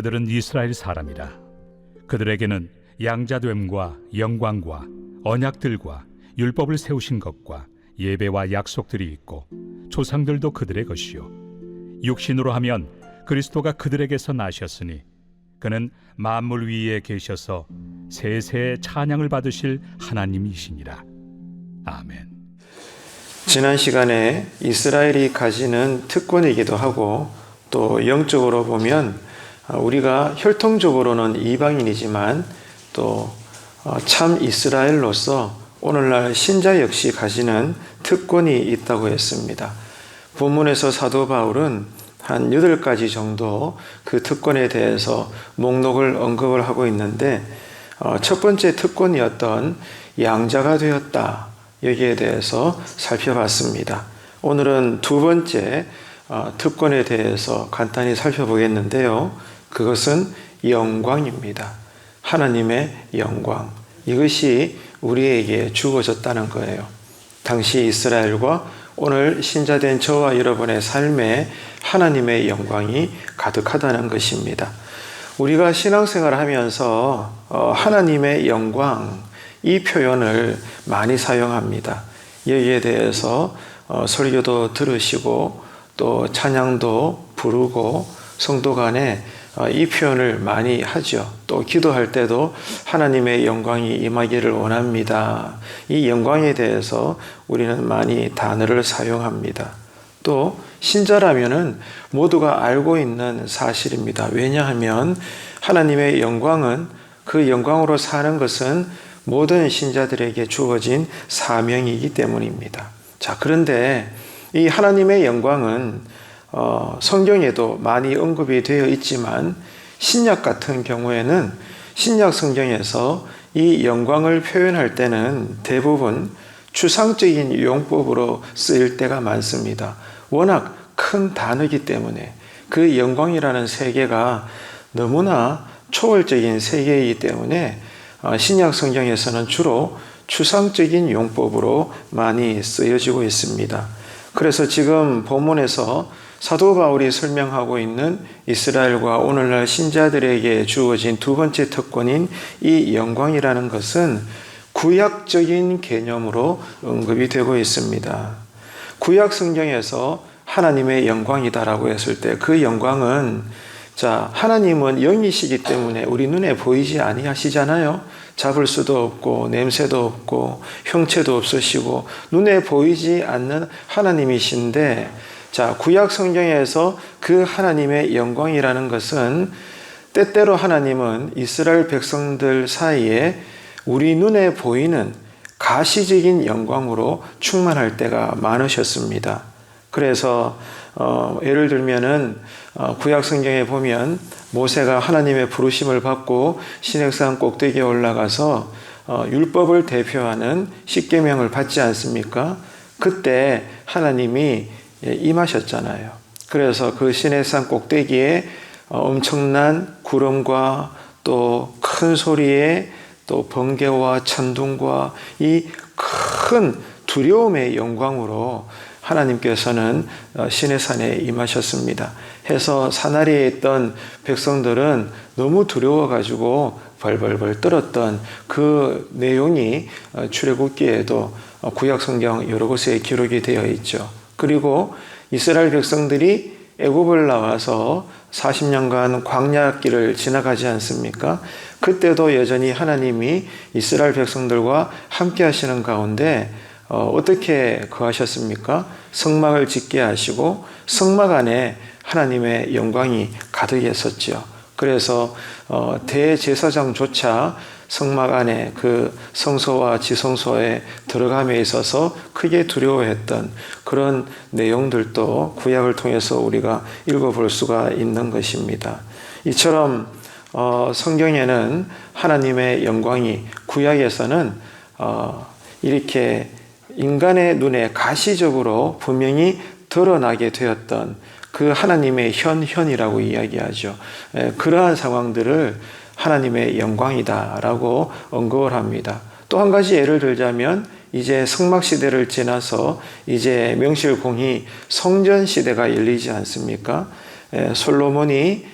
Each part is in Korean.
그들은 이스라엘 사람이라. 그들에게는 양자됨과 영광과 언약들과 율법을 세우신 것과 예배와 약속들이 있고 조상들도 그들의 것이요 육신으로 하면 그리스도가 그들에게서 나셨으니 그는 만물 위에 계셔서 세세의 찬양을 받으실 하나님이시니라. 아멘. 지난 시간에 이스라엘이 가지는 특권이기도 하고 또 영적으로 보면 우리가 혈통적으로는 이방인이지만 또 참 이스라엘로서 오늘날 신자 역시 가지는 특권이 있다고 했습니다. 본문에서 사도 바울은 한 8가지 정도 그 특권에 대해서 목록을 언급을 하고 있는데 첫 번째 특권이었던 양자가 되었다. 여기에 대해서 살펴봤습니다. 오늘은 두 번째 특권에 대해서 간단히 살펴보겠는데요. 그것은 영광입니다. 하나님의 영광. 이것이 우리에게 주어졌다는 거예요. 당시 이스라엘과 오늘 신자된 저와 여러분의 삶에 하나님의 영광이 가득하다는 것입니다. 우리가 신앙생활을 하면서 하나님의 영광, 이 표현을 많이 사용합니다. 여기에 대해서 설교도 들으시고 또 찬양도 부르고 성도 간에 이 표현을 많이 하죠. 또 기도할 때도 하나님의 영광이 임하기를 원합니다. 이 영광에 대해서 우리는 많이 단어를 사용합니다. 또 신자라면은 모두가 알고 있는 사실입니다. 왜냐하면 하나님의 영광은 그 영광으로 사는 것은 모든 신자들에게 주어진 사명이기 때문입니다. 자, 그런데 이 하나님의 영광은 성경에도 많이 언급이 되어 있지만 신약 같은 경우에는 신약 성경에서 이 영광을 표현할 때는 대부분 추상적인 용법으로 쓰일 때가 많습니다. 워낙 큰 단어이기 때문에 그 영광이라는 세계가 너무나 초월적인 세계이기 때문에 신약 성경에서는 주로 추상적인 용법으로 많이 쓰여지고 있습니다. 그래서 지금 본문에서 사도 바울이 설명하고 있는 이스라엘과 오늘날 신자들에게 주어진 두 번째 특권인 이 영광이라는 것은 구약적인 개념으로 언급이 되고 있습니다. 구약 성경에서 하나님의 영광이다라고 했을 때 그 영광은 하나님은 영이시기 때문에 우리 눈에 보이지 아니하시잖아요. 잡을 수도 없고 냄새도 없고 형체도 없으시고 눈에 보이지 않는 하나님이신데 구약 성경에서 그 하나님의 영광이라는 것은 때때로 하나님은 이스라엘 백성들 사이에 우리 눈에 보이는 가시적인 영광으로 충만할 때가 많으셨습니다. 그래서 예를 들면은 구약 성경에 보면 모세가 하나님의 부르심을 받고 시내산 꼭대기에 올라가서 율법을 대표하는 십계명을 받지 않습니까? 그때 하나님이 임하셨잖아요. 그래서 그 시내산 꼭대기에 엄청난 구름과 또 큰 소리에 또 번개와 천둥과 이 큰 두려움의 영광으로 하나님께서는 시내산에 임하셨습니다. 해서 사나리에 있던 백성들은 너무 두려워가지고 벌벌벌 떨었던 그 내용이 출애굽기에도 구약 성경 여러 곳에 기록이 되어 있죠. 그리고 이스라엘 백성들이 애굽을 나와서 40년간 광야길을 지나가지 않습니까? 그때도 여전히 하나님이 이스라엘 백성들과 함께 하시는 가운데 어떻게 거하셨습니까? 성막을 짓게 하시고 성막 안에 하나님의 영광이 가득했었죠. 그래서 대제사장조차 성막 안에 그 성소와 지성소에 들어감에 있어서 크게 두려워했던 그런 내용들도 구약을 통해서 우리가 읽어볼 수가 있는 것입니다. 이처럼 성경에는 하나님의 영광이 구약에서는 이렇게 인간의 눈에 가시적으로 분명히 드러나게 되었던 그 하나님의 현현이라고 이야기하죠. 그러한 상황들을 하나님의 영광이다라고 언급을 합니다. 또 한 가지 예를 들자면 이제 성막 시대를 지나서 이제 명실공히 성전 시대가 열리지 않습니까? 솔로몬이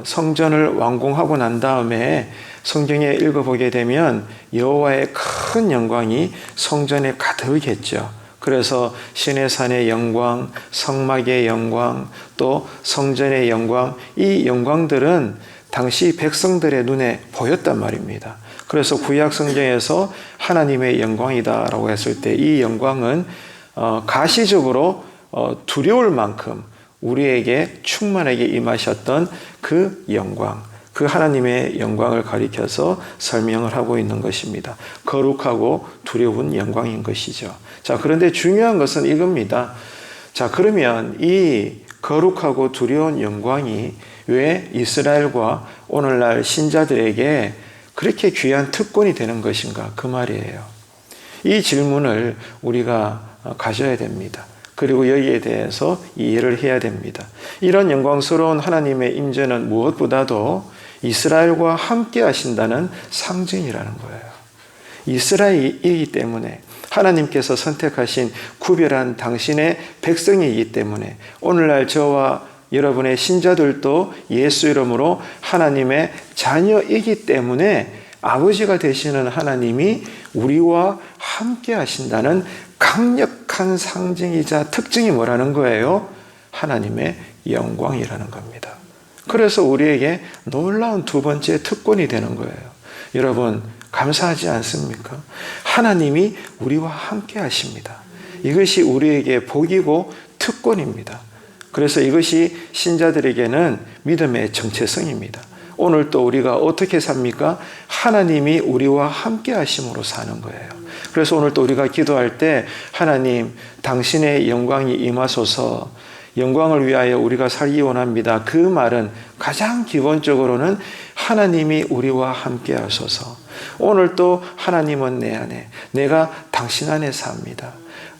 성전을 완공하고 난 다음에 성경에 읽어보게 되면 여호와의 큰 영광이 성전에 가득했죠. 그래서 시내산의 영광, 성막의 영광, 또 성전의 영광, 이 영광들은 당시 백성들의 눈에 보였단 말입니다. 그래서 구약 성경에서 하나님의 영광이다라고 했을 때 이 영광은 가시적으로 두려울 만큼 우리에게 충만하게 임하셨던 그 영광, 그 하나님의 영광을 가리켜서 설명을 하고 있는 것입니다. 거룩하고 두려운 영광인 것이죠. 자, 그런데 중요한 것은 이겁니다. 자, 그러면 이 거룩하고 두려운 영광이 왜 이스라엘과 오늘날 신자들에게 그렇게 귀한 특권이 되는 것인가? 그 말이에요. 이 질문을 우리가 가져야 됩니다. 그리고 여기에 대해서 이해를 해야 됩니다. 이런 영광스러운 하나님의 임재는 무엇보다도 이스라엘과 함께 하신다는 상징이라는 거예요. 이스라엘이기 때문에 하나님께서 선택하신 구별한 당신의 백성이기 때문에 오늘날 저와 여러분의 신자들도 예수 이름으로 하나님의 자녀이기 때문에 아버지가 되시는 하나님이 우리와 함께 하신다는 강력한 상징이자 특징이 뭐라는 거예요? 하나님의 영광이라는 겁니다. 그래서 우리에게 놀라운 두 번째 특권이 되는 거예요. 여러분, 감사하지 않습니까? 하나님이 우리와 함께 하십니다. 이것이 우리에게 복이고 특권입니다. 그래서 이것이 신자들에게는 믿음의 정체성입니다. 오늘 또 우리가 어떻게 삽니까? 하나님이 우리와 함께 하심으로 사는 거예요. 그래서 오늘 또 우리가 기도할 때 하나님, 당신의 영광이 임하소서, 영광을 위하여 우리가 살기 원합니다. 그 말은 가장 기본적으로는 하나님이 우리와 함께 하소서. 오늘 또 하나님은 내 안에, 내가 당신 안에 삽니다.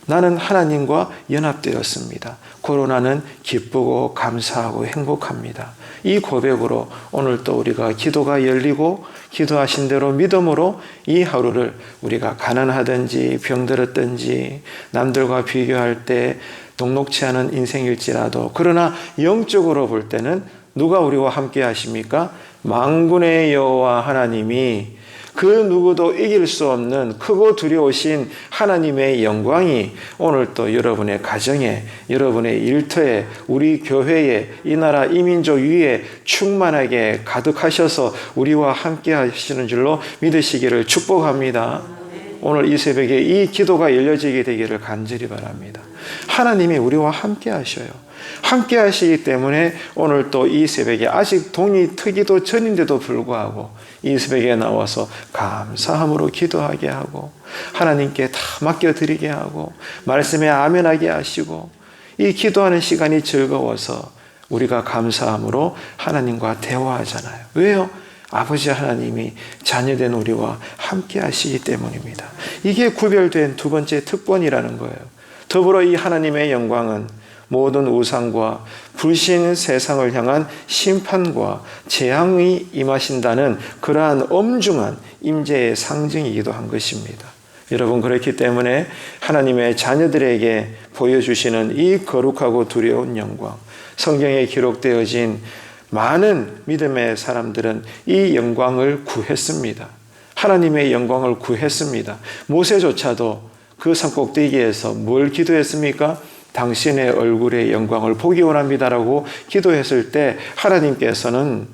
나는 하나님과 연합되었습니다. 코로나는 기쁘고 감사하고 행복합니다. 이 고백으로 오늘 또 우리가 기도가 열리고 기도하신 대로 믿음으로 이 하루를 우리가 가난하든지 병들었든지 남들과 비교할 때 녹록치 않은 인생일지라도 그러나 영적으로 볼 때는 누가 우리와 함께 하십니까? 만군의 여호와 하나님이 그 누구도 이길 수 없는 크고 두려우신 하나님의 영광이 오늘 또 여러분의 가정에, 여러분의 일터에, 우리 교회에, 이 나라 이민족 위에 충만하게 가득하셔서 우리와 함께 하시는 줄로 믿으시기를 축복합니다. 오늘 이 새벽에 이 기도가 열려지게 되기를 간절히 바랍니다. 하나님이 우리와 함께 하셔요. 함께 하시기 때문에 오늘 또 이 새벽에 아직 동이 트기도 전인데도 불구하고 이 새벽에 나와서 감사함으로 기도하게 하고 하나님께 다 맡겨드리게 하고 말씀에 아멘하게 하시고 이 기도하는 시간이 즐거워서 우리가 감사함으로 하나님과 대화하잖아요. 왜요? 아버지 하나님이 자녀된 우리와 함께 하시기 때문입니다. 이게 구별된 두 번째 특권이라는 거예요. 더불어 이 하나님의 영광은 모든 우상과 불신 세상을 향한 심판과 재앙이 임하신다는 그러한 엄중한 임재의 상징이기도 한 것입니다. 여러분, 그렇기 때문에 하나님의 자녀들에게 보여주시는 이 거룩하고 두려운 영광, 성경에 기록되어진 많은 믿음의 사람들은 이 영광을 구했습니다. 하나님의 영광을 구했습니다. 모세조차도 그 산꼭대기에서 뭘 기도했습니까? 당신의 얼굴의 영광을 보기 원합니다라고 기도했을 때 하나님께서는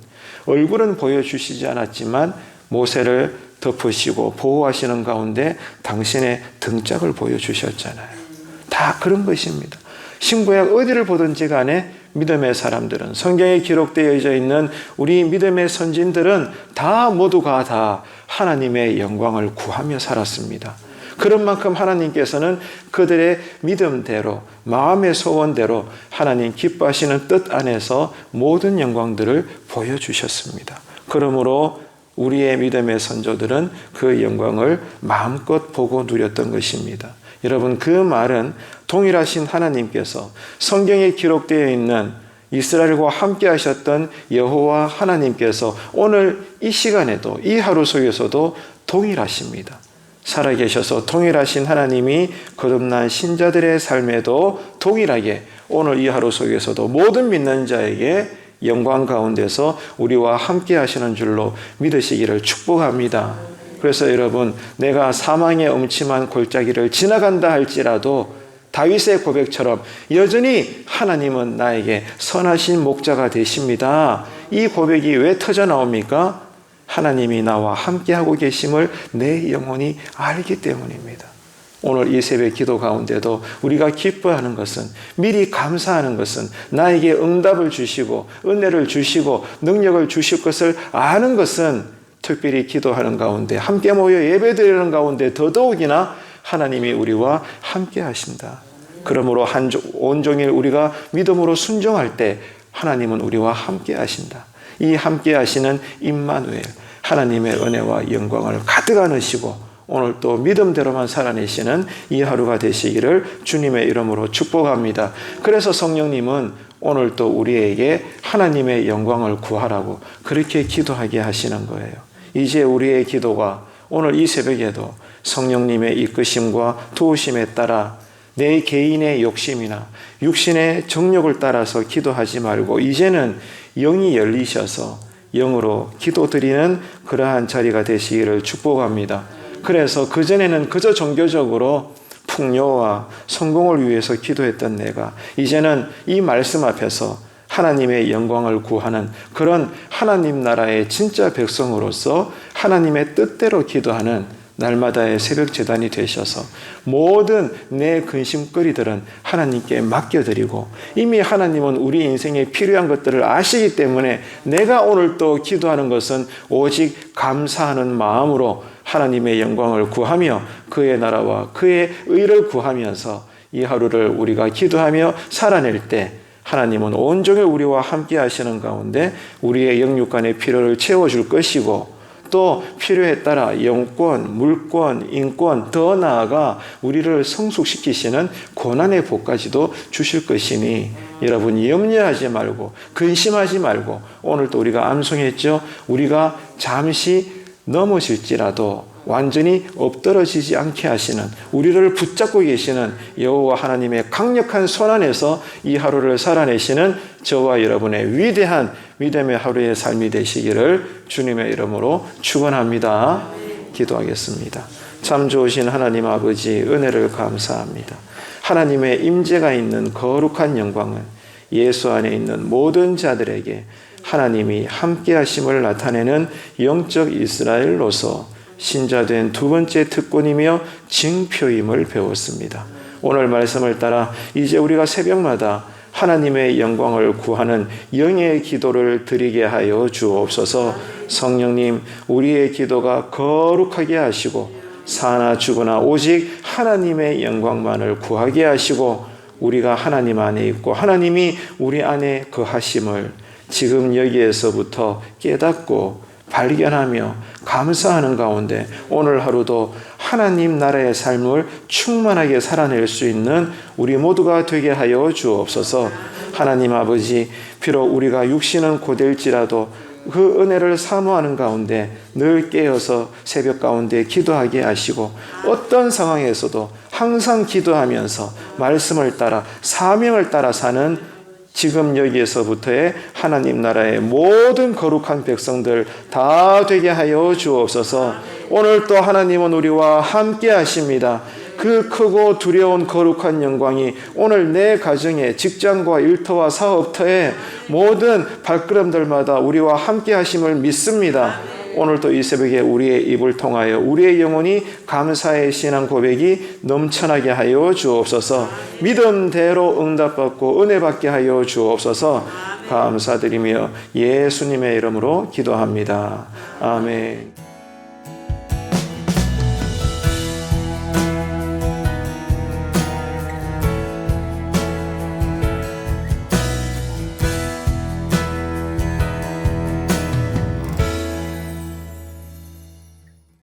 얼굴은 보여주시지 않았지만 모세를 덮으시고 보호하시는 가운데 당신의 등짝을 보여주셨잖아요. 다 그런 것입니다. 신구약 어디를 보든지 간에 믿음의 사람들은, 성경에 기록되어 있는 우리 믿음의 선진들은 다 모두가 다 하나님의 영광을 구하며 살았습니다. 그런 만큼 하나님께서는 그들의 믿음대로, 마음의 소원대로 하나님 기뻐하시는 뜻 안에서 모든 영광들을 보여주셨습니다. 그러므로 우리의 믿음의 선조들은 그 영광을 마음껏 보고 누렸던 것입니다. 여러분, 그 말은 동일하신 하나님께서 성경에 기록되어 있는 이스라엘과 함께 하셨던 여호와 하나님께서 오늘 이 시간에도, 이 하루 속에서도 동일하십니다. 살아계셔서 동일하신 하나님이 거듭난 신자들의 삶에도 동일하게 오늘 이 하루 속에서도 모든 믿는 자에게 영광 가운데서 우리와 함께 하시는 줄로 믿으시기를 축복합니다. 그래서 여러분, 내가 사망의 음침한 골짜기를 지나간다 할지라도 다윗의 고백처럼 여전히 하나님은 나에게 선하신 목자가 되십니다. 이 고백이 왜 터져 나옵니까? 하나님이 나와 함께하고 계심을 내 영혼이 알기 때문입니다. 오늘 이 새벽 기도 가운데도 우리가 기뻐하는 것은, 미리 감사하는 것은, 나에게 응답을 주시고 은혜를 주시고 능력을 주실 것을 아는 것은, 특별히 기도하는 가운데 함께 모여 예배드리는 가운데 더더욱이나 하나님이 우리와 함께 하신다. 그러므로 온종일 우리가 믿음으로 순종할 때 하나님은 우리와 함께 하신다. 이 함께 하시는 임마누엘, 하나님의 은혜와 영광을 가득 안으시고 오늘 또 믿음대로만 살아내시는 이 하루가 되시기를 주님의 이름으로 축복합니다. 그래서 성령님은 오늘 또 우리에게 하나님의 영광을 구하라고 그렇게 기도하게 하시는 거예요. 이제 우리의 기도가 오늘 이 새벽에도 성령님의 이끄심과 도우심에 따라 내 개인의 욕심이나 육신의 정욕을 따라서 기도하지 말고 이제는 영이 열리셔서 영으로 기도드리는 그러한 자리가 되시기를 축복합니다. 그래서 그전에는 그저 종교적으로 풍요와 성공을 위해서 기도했던 내가 이제는 이 말씀 앞에서 하나님의 영광을 구하는 그런 하나님 나라의 진짜 백성으로서 하나님의 뜻대로 기도하는 날마다의 새벽 제단이 되셔서 모든 내 근심거리들은 하나님께 맡겨드리고 이미 하나님은 우리 인생에 필요한 것들을 아시기 때문에 내가 오늘 또 기도하는 것은 오직 감사하는 마음으로 하나님의 영광을 구하며 그의 나라와 그의 의를 구하면서 이 하루를 우리가 기도하며 살아낼 때 하나님은 온종일 우리와 함께 하시는 가운데 우리의 영육간의 필요를 채워줄 것이고 또 필요에 따라 영권, 물권, 인권, 더 나아가 우리를 성숙시키시는 고난의 복까지도 주실 것이니 여러분 염려하지 말고 근심하지 말고 오늘도 우리가 암송했죠. 우리가 잠시 넘어질지라도 완전히 엎드러지지 않게 하시는 우리를 붙잡고 계시는 여호와 하나님의 강력한 손 안에서 이 하루를 살아내시는 저와 여러분의 위대한 믿음의 하루의 삶이 되시기를 주님의 이름으로 축원합니다. 기도하겠습니다. 참 좋으신 하나님 아버지 은혜를 감사합니다. 하나님의 임재가 있는 거룩한 영광은 예수 안에 있는 모든 자들에게 하나님이 함께 하심을 나타내는 영적 이스라엘로서 신자된 두 번째 특권이며 징표임을 배웠습니다. 오늘 말씀을 따라 이제 우리가 새벽마다 하나님의 영광을 구하는 영의 기도를 드리게 하여 주옵소서. 성령님, 우리의 기도가 거룩하게 하시고 사나 죽으나 오직 하나님의 영광만을 구하게 하시고 우리가 하나님 안에 있고 하나님이 우리 안에 거하심을 지금 여기에서부터 깨닫고 발견하며 감사하는 가운데 오늘 하루도 하나님 나라의 삶을 충만하게 살아낼 수 있는 우리 모두가 되게 하여 주옵소서. 하나님 아버지, 비록 우리가 육신은 고될지라도 그 은혜를 사모하는 가운데 늘 깨어서 새벽 가운데 기도하게 하시고 어떤 상황에서도 항상 기도하면서 말씀을 따라 사명을 따라 사는 지금 여기에서부터의 하나님 나라의 모든 거룩한 백성들 다 되게 하여 주옵소서. 오늘 또 하나님은 우리와 함께 하십니다. 그 크고 두려운 거룩한 영광이 오늘 내 가정에 직장과 일터와 사업터에 모든 발걸음들마다 우리와 함께 하심을 믿습니다. 오늘도 이 새벽에 우리의 입을 통하여 우리의 영혼이 감사의 신앙 고백이 넘쳐나게 하여 주옵소서. 믿음대로 응답받고 은혜 받게 하여 주옵소서. 감사드리며 예수님의 이름으로 기도합니다. 아멘.